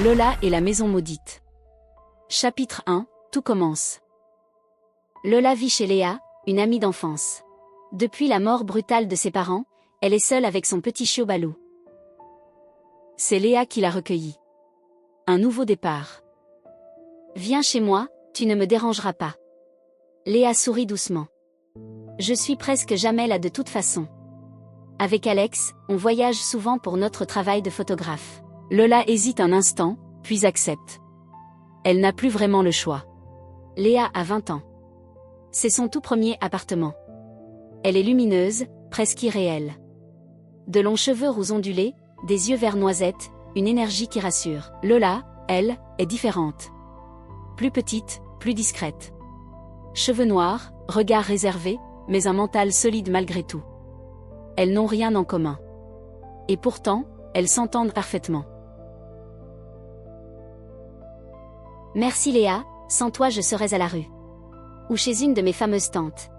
Lola et la maison maudite. Chapitre 1, tout commence. Lola vit chez Léa, une amie d'enfance. Depuis la mort brutale de ses parents, elle est seule avec son petit chiot Balou. C'est Léa qui l'a recueilli. Un nouveau départ. Viens chez moi, tu ne me dérangeras pas. Léa sourit doucement. Je suis presque jamais là de toute façon. Avec Alex, on voyage souvent pour notre travail de photographe. Lola hésite un instant, puis accepte. Elle n'a plus vraiment le choix. Léa a 20 ans. C'est son tout premier appartement. Elle est lumineuse, presque irréelle. De longs cheveux roux ondulés, des yeux vert noisette, une énergie qui rassure. Lola, elle, est différente. Plus petite, plus discrète. Cheveux noirs, regard réservé, mais un mental solide malgré tout. Elles n'ont rien en commun. Et pourtant, elles s'entendent parfaitement. Merci Léa, sans toi je serais à la rue. Ou chez une de mes fameuses tantes.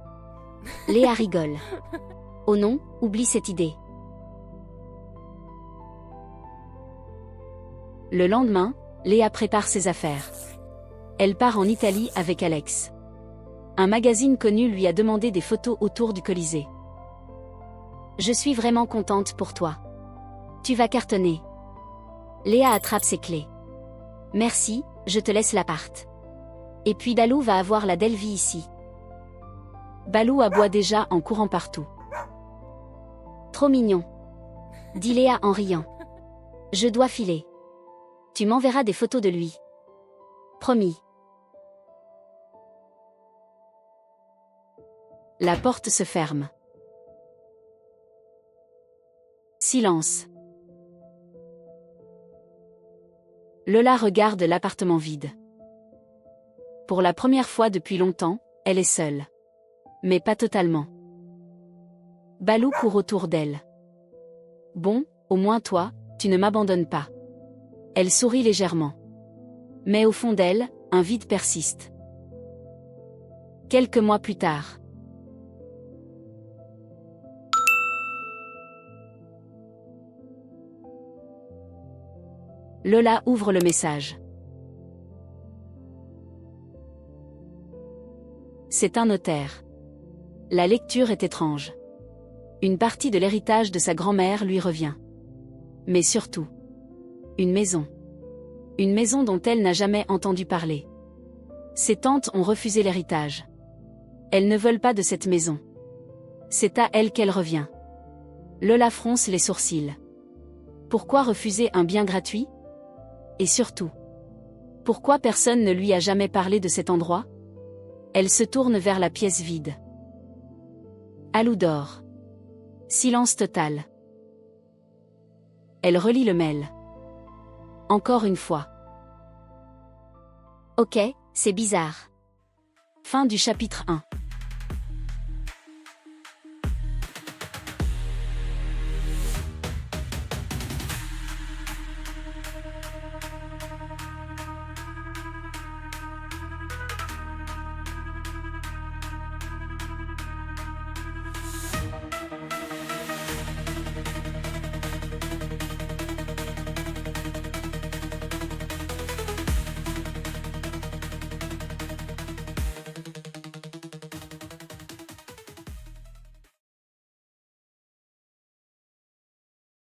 Léa rigole. Oh non, oublie cette idée. Le lendemain, Léa prépare ses affaires. Elle part en Italie avec Alex. Un magazine connu lui a demandé des photos autour du Colisée. Je suis vraiment contente pour toi. Tu vas cartonner. Léa attrape ses clés. Merci, je te laisse l'appart. Et puis Balou va avoir la belle vie ici. Balou aboie déjà en courant partout. Trop mignon. Dit Léa en riant. Je dois filer. Tu m'enverras des photos de lui. Promis. La porte se ferme. Silence. Lola regarde l'appartement vide. Pour la première fois depuis longtemps, elle est seule. Mais pas totalement. Balou court autour d'elle. Bon, au moins toi, tu ne m'abandonnes pas. Elle sourit légèrement. Mais au fond d'elle, un vide persiste. Quelques mois plus tard. Lola ouvre le message. C'est un notaire. La lecture est étrange. Une partie de l'héritage de sa grand-mère lui revient. Mais surtout, une maison. Une maison dont elle n'a jamais entendu parler. Ses tantes ont refusé l'héritage. Elles ne veulent pas de cette maison. C'est à elle qu'elle revient. Lola fronce les sourcils. Pourquoi refuser un bien gratuit ? Et surtout, pourquoi personne ne lui a jamais parlé de cet endroit ? Elle se tourne vers la pièce vide. Alou dort. Silence total. Elle relit le mail. Encore une fois. Ok, c'est bizarre. Fin du chapitre 1.